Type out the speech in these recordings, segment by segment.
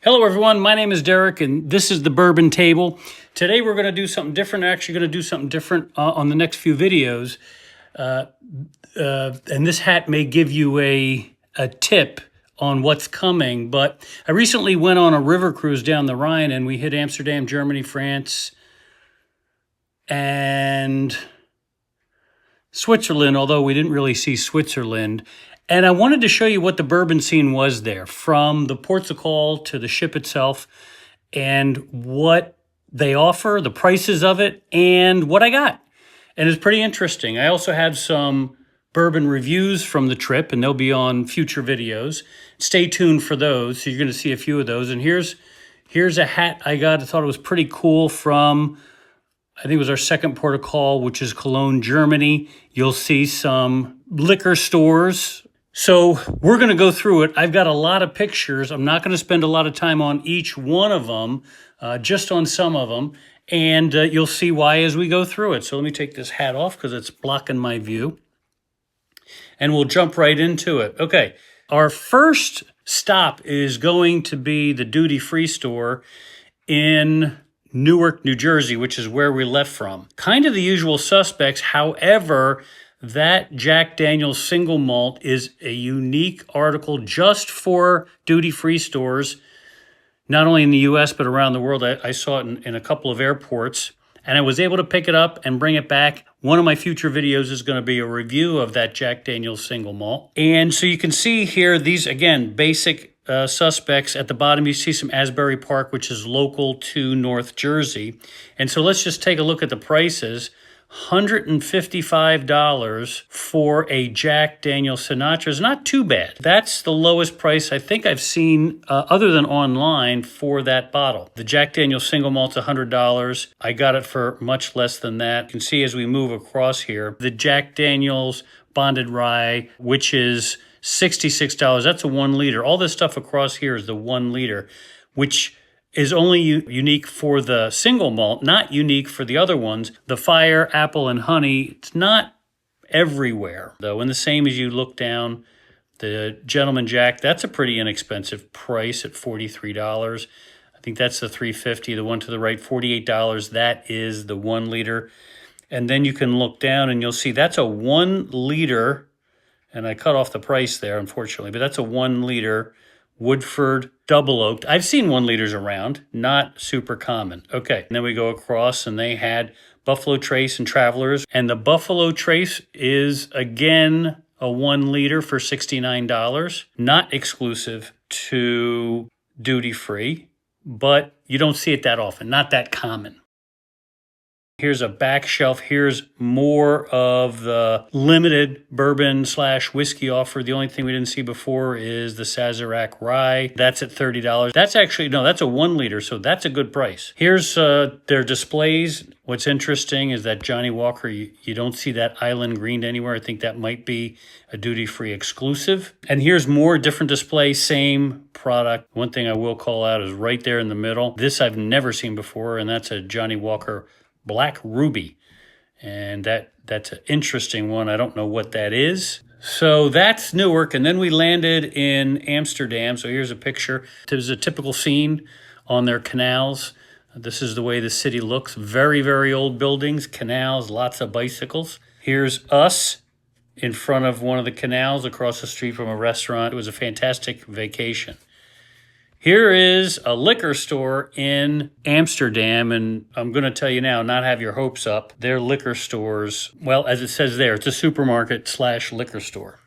Hello everyone, my name is Derek and this is the Bourbon Table. Today we're going to do something different. Actually going to do something different on the next few videos. And this hat may give you a tip on what's coming. But I recently went on a river cruise down the Rhine and we hit Amsterdam, Germany, France, and Switzerland, although we didn't really see Switzerland. And I wanted to show you what the bourbon scene was there, from the ports of call to the ship itself, and what they offer, the prices of it, and what I got. And it's pretty interesting. I also had some bourbon reviews from the trip, and they'll be on future videos. Stay tuned for those. So you're going to see a few of those. And here's a hat I got. I thought it was pretty cool from, I think it was our second port of call, which is Cologne, Germany. You'll see some liquor stores. So we're going to go through it. I've got a lot of pictures. I'm not going to spend a lot of time on each one of them, just on some of them. And you'll see why as we go through it. So let me take this hat off because it's blocking my view. And we'll jump right into it. Okay, our first stop is going to be the duty-free store in Newark, New Jersey, which is where we left from. Kind of the usual suspects. However, that Jack Daniel's single malt is a unique article just for duty-free stores, not only in the U.S., but around the world. I saw it in a couple of airports, and I was able to pick it up and bring it back. One of my future videos is going to be a review of that Jack Daniel's single malt. And so you can see here, these, again, basic suspects. At the bottom, you see some Asbury Park, which is local to North Jersey. And so let's just take a look at the prices. $155 for a Jack Daniel's Sinatra is not too bad. That's the lowest price I think I've seen other than online for that bottle. The Jack Daniel's single malt's $100. I got it for much less than that. You can see as we move across here, the Jack Daniel's Bonded Rye, which is $66. That's a 1 liter. All this stuff across here is the 1 liter, which is only unique for the single malt, not unique for the other ones. The Fire, Apple, and Honey, it's not everywhere, though. And the same as you look down, the Gentleman Jack, that's a pretty inexpensive price at $43. I think that's the $350. The one to the right, $48. That is the 1 liter. And then you can look down and you'll see that's a 1 liter, and I cut off the price there, unfortunately, but that's a 1 liter Woodford double oaked. I've seen 1 liters around, not super common. Okay, and then we go across and they had Buffalo Trace and Travelers. And the Buffalo Trace is, again, a 1 liter for $69. Not exclusive to duty free, but you don't see it that often, not that common. Here's a back shelf. Here's more of the limited bourbon / whiskey offer. The only thing we didn't see before is the Sazerac Rye. That's at $30. That's actually, no, that's a 1 liter, so that's a good price. Here's their displays. What's interesting is that Johnny Walker, you don't see that island green anywhere. I think that might be a duty-free exclusive. And here's more different displays, same product. One thing I will call out is right there in the middle. This I've never seen before, and that's a Johnny Walker Black Ruby, and that's an interesting one. I don't know what that is. So that's Newark, and then we landed in Amsterdam. So here's a picture. There's a typical scene on their canals. This is the way the city looks. Very, very old buildings, canals, lots of bicycles. Here's us in front of one of the canals across the street from a restaurant. It was a fantastic vacation. Here is a liquor store in Amsterdam, and I'm going to tell you now, not have your hopes up. Their liquor stores, well, as it says there, it's a supermarket / liquor store.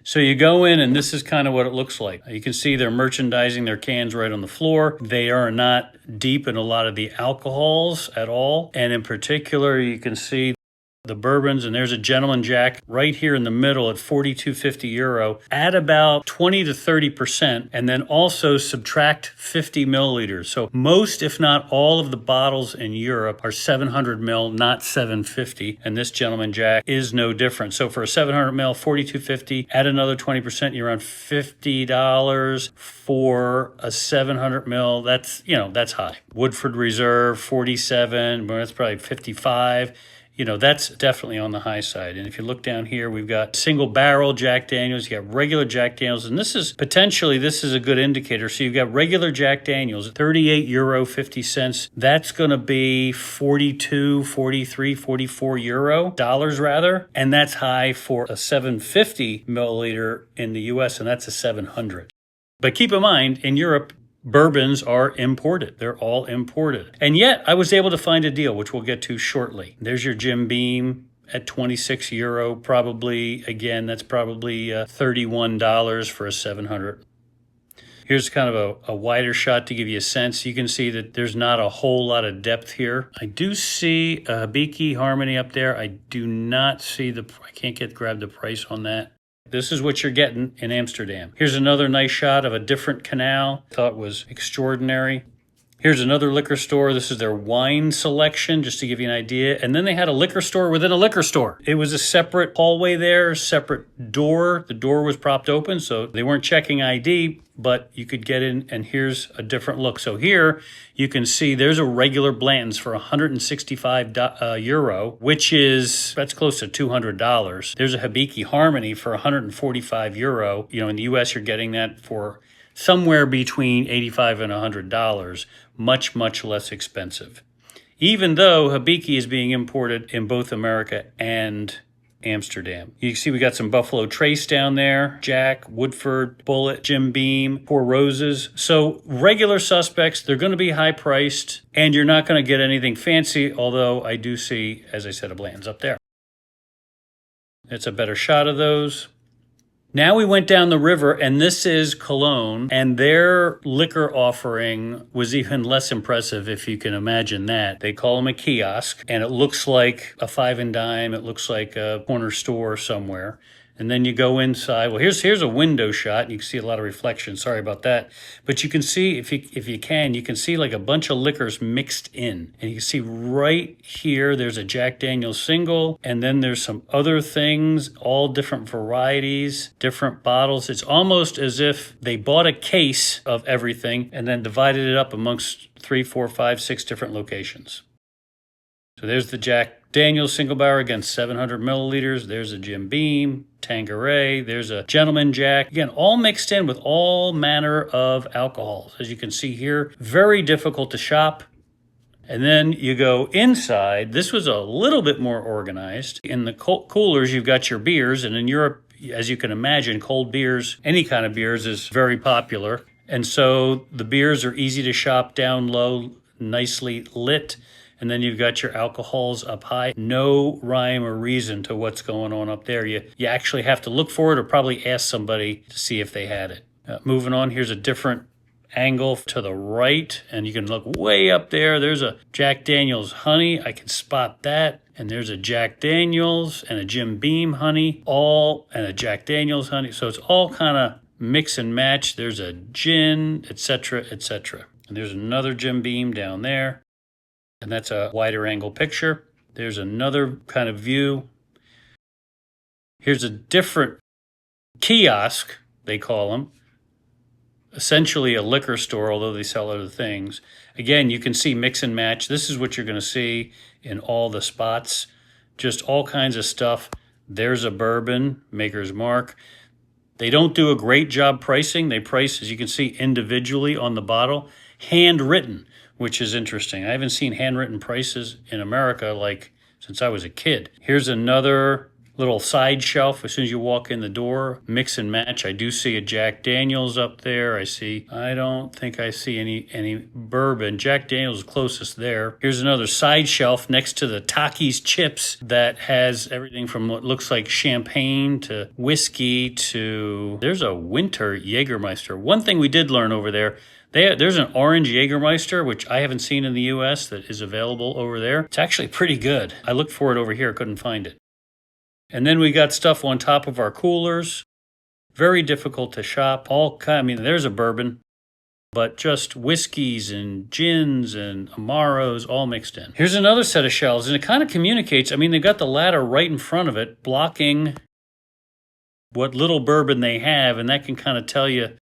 So you go in, and this is kind of what it looks like. You can see they're merchandising their cans right on the floor. They are not deep in a lot of the alcohols at all. And in particular, you can see the bourbons, and there's a Gentleman Jack right here in the middle at €42.50 at about 20 to 30%, and then also subtract 50 milliliters. So most, if not all, of the bottles in Europe are 700 mil, not 750, and this Gentleman Jack is no different. So for a 700 mil, $42.50, add another 20%, you're around $50 for a 700 mil. That's high. Woodford Reserve, 47, well, that's probably 55. you know, that's definitely on the high side. And if you look down here, we've got single barrel Jack Daniels, you got regular Jack Daniels, and this is potentially, this is a good indicator. So you've got regular Jack Daniels, 38 euro 50 cents. That's going to be 42, 43, 44 euro, dollars rather. And that's high for a 750 milliliter in the US, and that's a 700. But keep in mind, in Europe, bourbons are imported. They're all imported. And yet I was able to find a deal, which we'll get to shortly. There's your Jim Beam at 26 euro, probably, again, that's probably $31 for a 700. Here's kind of a wider shot to give you a sense. You can see that there's not a whole lot of depth here. I do see a Hibiki Harmony up there. I do not see I can't grab the price on that. This is what you're getting in Amsterdam. Here's another nice shot of a different canal. Thought was extraordinary. Here's another liquor store. This is their wine selection, just to give you an idea. And then they had a liquor store within a liquor store. It was a separate hallway there, separate door. The door was propped open, so they weren't checking ID, but you could get in, and here's a different look. So here you can see there's a regular Blanton's for 165 euro, that's close to $200. There's a Hibiki Harmony for 145 euro. You know, in the US, you're getting that for somewhere between $85 and $100, much, much less expensive. Even though Hibiki is being imported in both America and Amsterdam. You can see we got some Buffalo Trace down there, Jack, Woodford, Bullet, Jim Beam, Four Roses. So regular suspects, they're going to be high priced, and you're not going to get anything fancy, although I do see, as I said, a Blanton's up there. It's a better shot of those. Now we went down the river, and this is Cologne, and their liquor offering was even less impressive, if you can imagine that. They call them a kiosk, and it looks like a five and dime. It looks like a corner store somewhere. And then you go inside. Well, here's a window shot. You can see a lot of reflection. Sorry about that. But you can see, if you can see like a bunch of liquors mixed in. And you can see right here, there's a Jack Daniel's single. And then there's some other things, all different varieties, different bottles. It's almost as if they bought a case of everything and then divided it up amongst 3, 4, 5, 6 different locations. So there's the Jack Daniel's single barrel, again, 700 milliliters. There's a Jim Beam, Tanqueray. There's a Gentleman Jack. Again, all mixed in with all manner of alcohols. As you can see here, very difficult to shop. And then you go inside. This was a little bit more organized. In the coolers, you've got your beers. And in Europe, as you can imagine, cold beers, any kind of beers, is very popular. And so the beers are easy to shop down low, nicely lit. And then you've got your alcohols up high. No rhyme or reason to what's going on up there. You actually have to look for it or probably ask somebody to see if they had it. Moving on, here's a different angle to the right. And you can look way up there. There's a Jack Daniel's Honey. I can spot that. And there's a Jack Daniel's and a Jim Beam Honey. And a Jack Daniel's Honey. So it's all kind of mix and match. There's a gin, etc., etc. And there's another Jim Beam down there. And that's a wider angle picture. There's another kind of view. Here's a different kiosk, they call them. Essentially a liquor store, although they sell other things. Again, you can see mix and match. This is what you're going to see in all the spots. Just all kinds of stuff. There's a bourbon, Maker's Mark. They don't do a great job pricing. They price, as you can see, individually on the bottle. Handwritten, which is interesting. I haven't seen handwritten prices in America since I was a kid. Here's another little side shelf. As soon as you walk in the door, mix and match. I do see a Jack Daniel's up there. I don't think I see any bourbon. Jack Daniel's is closest there. Here's another side shelf next to the Takis chips that has everything from what looks like champagne to whiskey to... There's a winter Jägermeister. One thing we did learn over there, there's an orange Jägermeister, which I haven't seen in the U.S., that is available over there. It's actually pretty good. I looked for it over here, couldn't find it. And then we got stuff on top of our coolers. Very difficult to shop. There's a bourbon, but just whiskeys and gins and Amaros all mixed in. Here's another set of shelves, and it kind of communicates. They've got the ladder right in front of it, blocking what little bourbon they have, and that can kind of tell you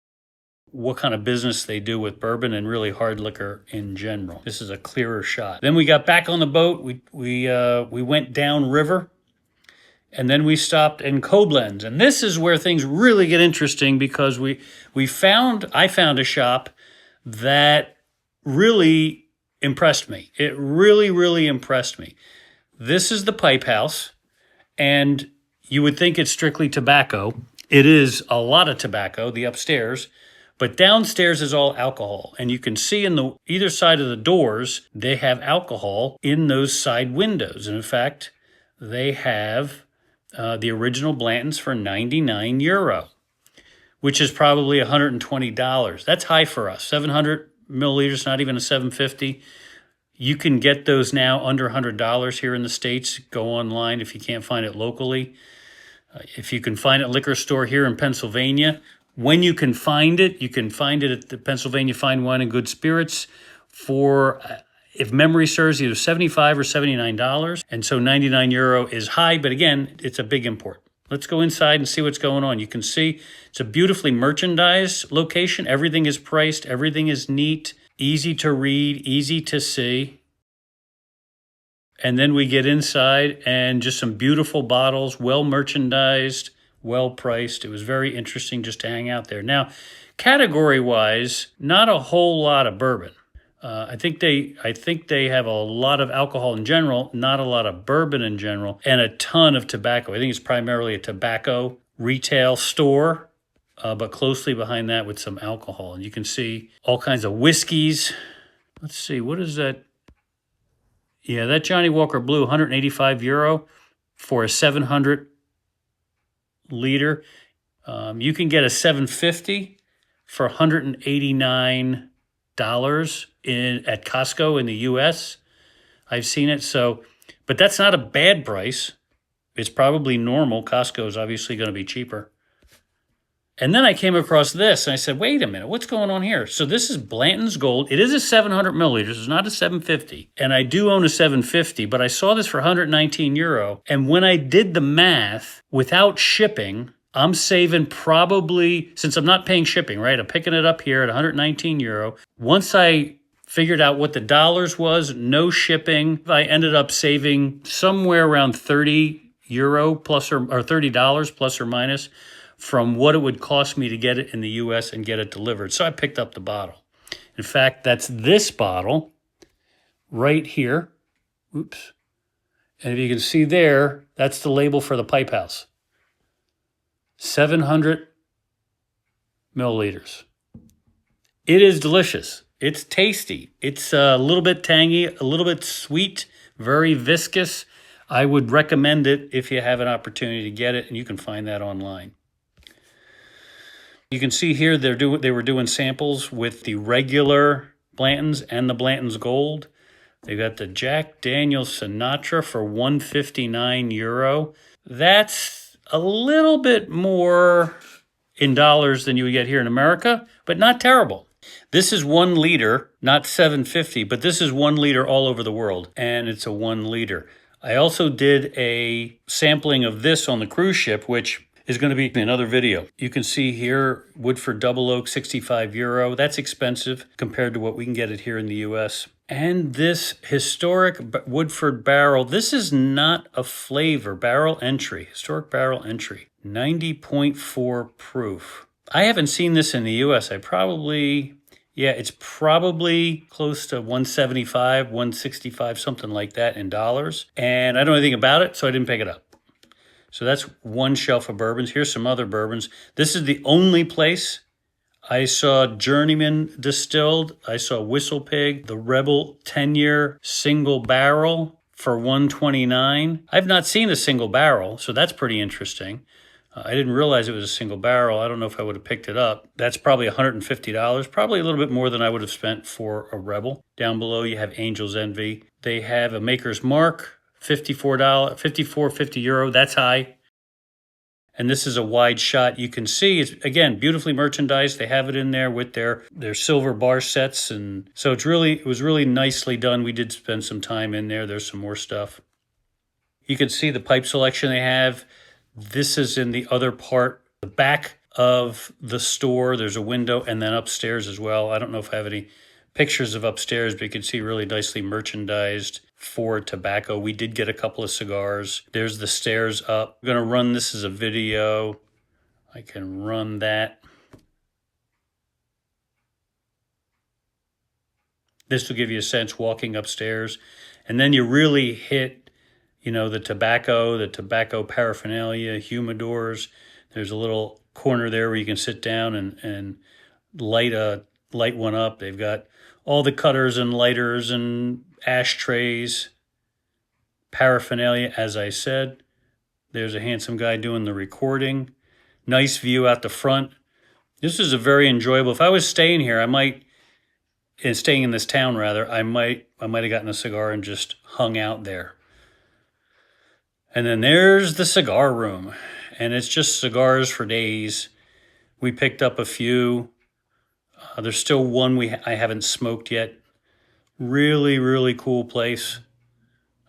what kind of business they do with bourbon and really hard liquor in general. This is a clearer shot. Then we got back on the boat. We went down river, and then we stopped in Koblenz. And this is where things really get interesting, because I found a shop that really impressed me. It really, really impressed me. This is the Pipe House, and you would think it's strictly tobacco. It is a lot of tobacco, the upstairs, but downstairs is all alcohol. And you can see in either side of the doors, they have alcohol in those side windows. And in fact, they have the original Blantons for €99, which is probably $120. That's high for us. 700 milliliters, not even a 750. You can get those now under $100 here in the States. Go online if you can't find it locally. If you can find it at a liquor store here in Pennsylvania, when you can find it at the Pennsylvania Fine Wine and Good Spirits for, if memory serves, either $75 or $79. And so €99 is high, but again, it's a big import. Let's go inside and see what's going on. You can see it's a beautifully merchandised location. Everything is priced. Everything is neat, easy to read, easy to see. And then we get inside and just some beautiful bottles, well merchandised, well priced. It was very interesting just to hang out there. Now, category-wise, not a whole lot of bourbon. I think they have a lot of alcohol in general, not a lot of bourbon in general, and a ton of tobacco. I think it's primarily a tobacco retail store, but closely behind that with some alcohol. And you can see all kinds of whiskeys. Let's see, what is that? Yeah, that Johnny Walker Blue, €185 for a 700 liter. You can get a 750 for $189 at Costco in the US. I've seen it. So, but that's not a bad price. It's probably normal. Costco is obviously going to be cheaper. And then I came across this and I said, wait a minute, what's going on here? So this is Blanton's Gold. It is a 700 milliliters. It's not a 750. And I do own a 750, but I saw this for €119. And when I did the math, without shipping, I'm saving probably, since I'm not paying shipping, right? I'm picking it up here at €119. Once I figured out what the dollars was, no shipping, I ended up saving somewhere around €30 plus or $30 plus or minus from what it would cost me to get it in the US and get it delivered. So I picked up the bottle. In fact, that's this bottle right here. Oops. And if you can see there, that's the label for the Pipe House. 700 milliliters. It is delicious. It's tasty. It's a little bit tangy, a little bit sweet, very viscous. I would recommend it if you have an opportunity to get it, and you can find that online. You can see here they were doing samples with the regular Blantons and the Blanton's Gold. They got the Jack Daniel's Sinatra for €159. That's a little bit more in dollars than you would get here in America, but not terrible. This is 1 liter, not 750, but this is 1 liter all over the world, and it's a 1 liter. I also did a sampling of this on the cruise ship, which is going to be another video. You can see here, Woodford Double Oak, €65. That's expensive compared to what we can get it here in the US. And this historic Woodford barrel, this is not a flavor, barrel entry, historic barrel entry, 90.4 proof. I haven't seen this in the US. It's probably close to 175, 165, something like that in dollars. And I don't know anything about it, so I didn't pick it up. So that's one shelf of bourbons. Here's some other bourbons. This is the only place I saw Journeyman distilled. I saw Whistle Pig, the Rebel 10-year single barrel for $129. I've not seen a single barrel, so that's pretty interesting. I didn't realize it was a single barrel. I don't know if I would have picked it up. That's probably $150, probably a little bit more than I would have spent for a Rebel. Down below, you have Angel's Envy. They have a Maker's Mark, €54.50. That's high. And this is a wide shot. You can see it's, again, beautifully merchandised. They have it in there with their silver bar sets. And so it was really nicely done. We did spend some time in there. There's some more stuff. You can see the pipe selection they have. This is in the other part, the back of the store. There's a window, and then upstairs as well. I don't know if I have any pictures of upstairs, but you can see really nicely merchandised for tobacco. We did get a couple of cigars. There's the stairs up. I'm going to run this as a video. I can run that. This will give you a sense walking upstairs. And then you really hit, the tobacco paraphernalia, humidors. There's a little corner there where you can sit down and light one up. They've got all the cutters and lighters and ashtrays, paraphernalia, as I said. There's a handsome guy doing the recording. Nice view out the front. This is a very enjoyable. If I was staying here, staying in this town rather, I might have gotten a cigar and just hung out there. And then there's the cigar room, and it's just cigars for days. We picked up a few. There's still one I haven't smoked yet. Really, really cool place.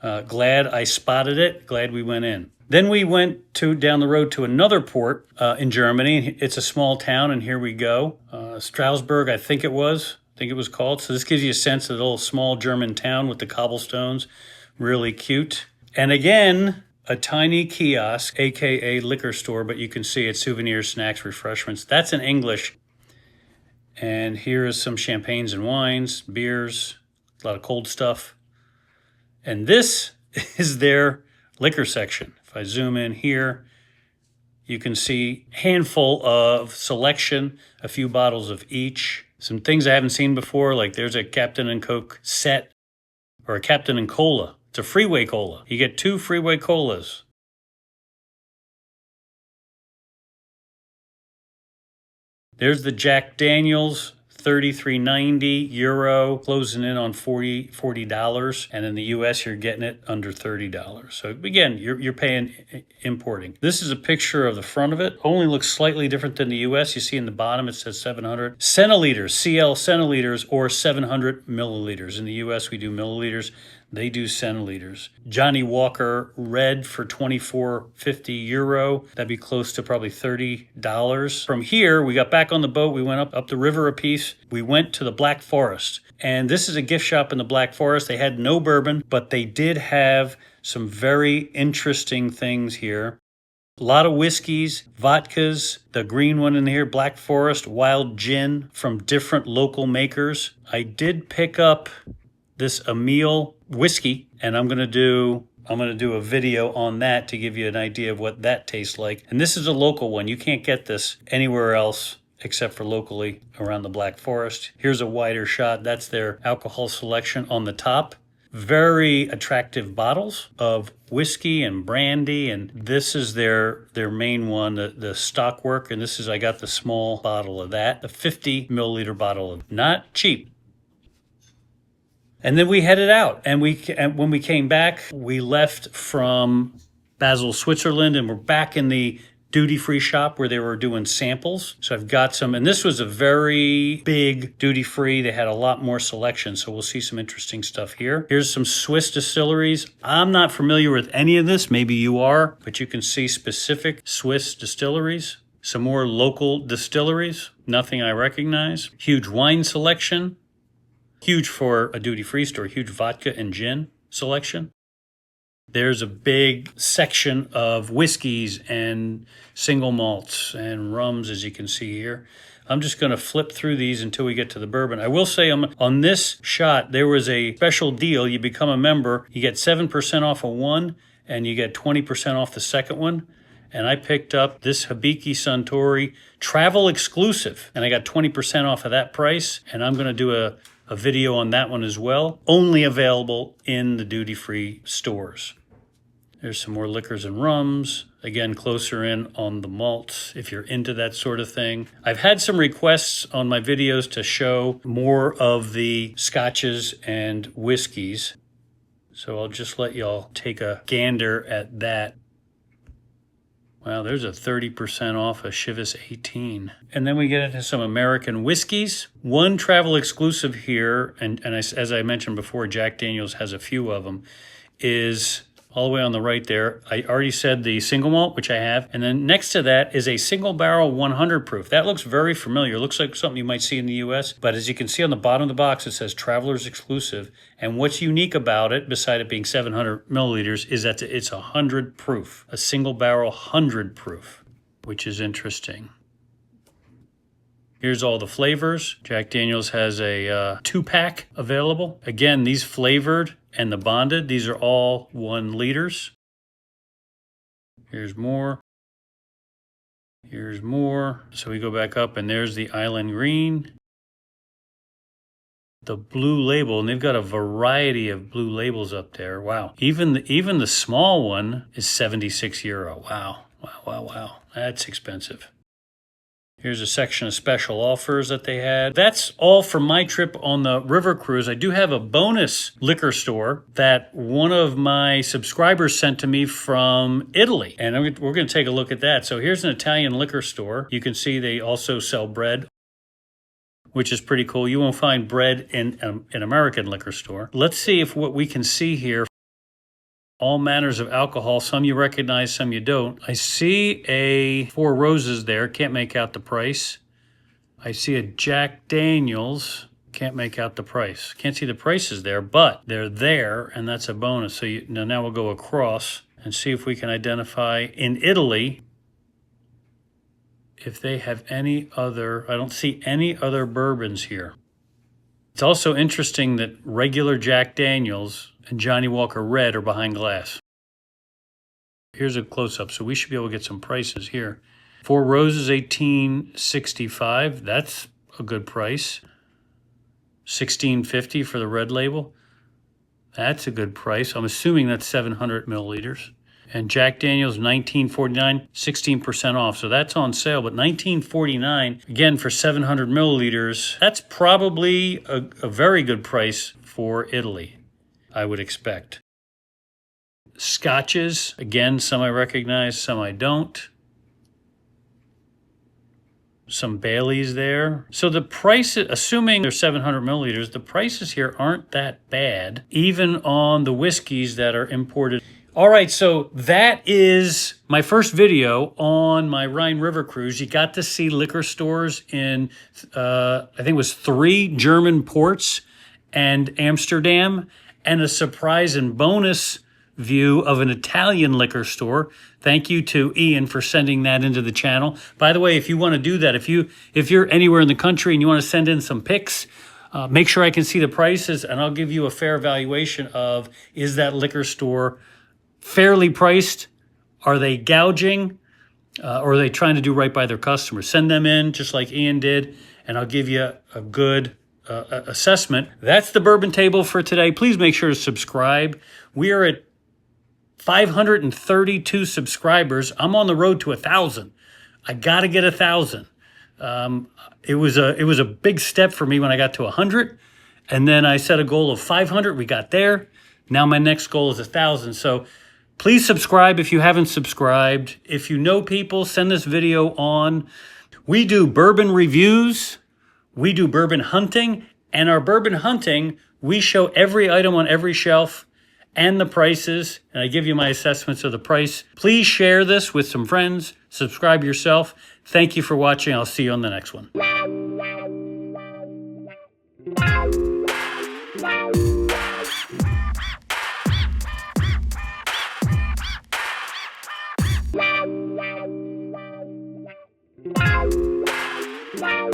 Glad I spotted it. Glad we went in. Then we went down the road to another port in Germany. It's a small town, and here we go. Strasbourg, I think it was called. So this gives you a sense of the little small German town with the cobblestones. Really cute. And again, a tiny kiosk, aka liquor store, but you can see it's souvenirs, snacks, refreshments. That's in English. And here is some champagnes and wines, beers, a lot of cold stuff. And this is their liquor section. If I zoom in here, you can see a handful of selection, a few bottles of each. Some things I haven't seen before, like there's a Captain and Coke set, or a Captain and Cola. It's a freeway cola. You get 2 freeway colas. There's the Jack Daniels, €33.90, closing in on $40. And in the US, you're getting it under $30. So again, you're paying importing. This is a picture of the front of it. Only looks slightly different than the US. You see in the bottom, it says 700 centiliters, CL centiliters, or 700 milliliters. In the US, we do milliliters. They do centiliters. Johnny Walker Red for €24.50. That'd be close to probably $30. From here, we got back on the boat. We went up the river a piece. We went to the Black Forest. And this is a gift shop in the Black Forest. They had no bourbon, but they did have some very interesting things here. A lot of whiskeys, vodkas, the green one in here, Black Forest, wild gin from different local makers. I did pick up this Emil whiskey, and I'm going to do a video on that to give you an idea of what that tastes like. And this is a local one. You can't get this anywhere else except for locally around the Black Forest. Here's a wider shot. That's their alcohol selection on the top. Very attractive bottles of whiskey and brandy, and this is their main one, the stockwork. And I got the small bottle of that, the 50 milliliter bottle of, not cheap. And then we headed out, and when we came back, we left from Basel, Switzerland, and we're back in the duty-free shop where they were doing samples. So I've got some, and this was a very big duty-free. They had a lot more selection, so we'll see some interesting stuff here. Here's some Swiss distilleries. I'm not familiar with any of this. Maybe you are, but you can see specific Swiss distilleries. Some more local distilleries, nothing I recognize. Huge wine selection. Huge for a duty-free store, huge vodka and gin selection. There's a big section of whiskeys and single malts and rums, as you can see here. I'm just going to flip through these until we get to the bourbon. I will say on this shot, there was a special deal. You become a member, you get 7% off of one, and you get 20% off the second one. And I picked up this Hibiki Suntory travel exclusive, and I got 20% off of that price. And I'm going to do a video on that one as well. Only available in the duty-free stores. There's some more liquors and rums. Again, closer in on the malts if you're into that sort of thing. I've had some requests on my videos to show more of the scotches and whiskeys. So I'll just let y'all take a gander at that. Wow, there's a 30% off a Chivas 18. And then we get into some American whiskeys. One travel exclusive here, and as I mentioned before, Jack Daniels has a few of them, is all the way on the right there. I already said the single malt, which I have. And then next to that is a single barrel 100 proof. That looks very familiar. It looks like something you might see in the US. But as you can see on the bottom of the box, it says Traveler's Exclusive. And what's unique about it, beside it being 700 milliliters, is that it's 100 proof. A single barrel 100 proof, which is interesting. Here's all the flavors. Jack Daniel's has a 2-pack available. Again, these flavored and the bonded, these are all 1 liters. Here's more. Here's more. So we go back up and there's the Island Green. The blue label, and they've got a variety of blue labels up there. Wow. Even the small one is €76. Wow. Wow, wow, wow. That's expensive. Here's a section of special offers that they had. That's all for my trip on the river cruise. I do have a bonus liquor store that one of my subscribers sent to me from Italy. And we're going to take a look at that. So here's an Italian liquor store. You can see they also sell bread, which is pretty cool. You won't find bread in an American liquor store. Let's see if what we can see here. All manners of alcohol. Some you recognize, some you don't. I see a Four Roses there. Can't make out the price. I see a Jack Daniel's. Can't make out the price. Can't see the prices there, but they're there, and that's a bonus. So now we'll go across and see if we can identify in Italy if they have any other. I don't see any other bourbons here. It's also interesting that regular Jack Daniel's and Johnny Walker Red are behind glass. Here's a close-up, so we should be able to get some prices here. Four Roses, $18.65. That's a good price. $16.50 for the red label. That's a good price. I'm assuming that's 700 milliliters. And Jack Daniel's, $19.49, 16% off. So that's on sale, but $19.49, again, for 700 milliliters. That's probably a very good price for Italy, I would expect. Scotches, again, some I recognize, some I don't. Some Baileys there. So the price, assuming they're 700 milliliters, the prices here aren't that bad, even on the whiskeys that are imported. All right, so that is my first video on my Rhine River cruise. You got to see liquor stores in, I think it was 3 German ports and Amsterdam, and a surprise and bonus view of an Italian liquor store. Thank you to Ian for sending that into the channel. By the way, if you want to do that, if you're anywhere in the country and you want to send in some pics, make sure I can see the prices, and I'll give you a fair valuation of, is that liquor store fairly priced? Are they gouging? Or are they trying to do right by their customers? Send them in just like Ian did, and I'll give you a good assessment. That's the bourbon table for today. Please make sure to subscribe. We are at 532 subscribers. I'm on the road to 1,000. I got to get 1,000. It was a big step for me when I got to 100, and then I set a goal of 500. We got there. Now my next goal is 1,000. So please subscribe if you haven't subscribed. If you know people, send this video on. We do bourbon reviews. We do bourbon hunting. And our bourbon hunting, we show every item on every shelf and the prices. And I give you my assessments of the price. Please share this with some friends. Subscribe yourself. Thank you for watching. I'll see you on the next one. Wow.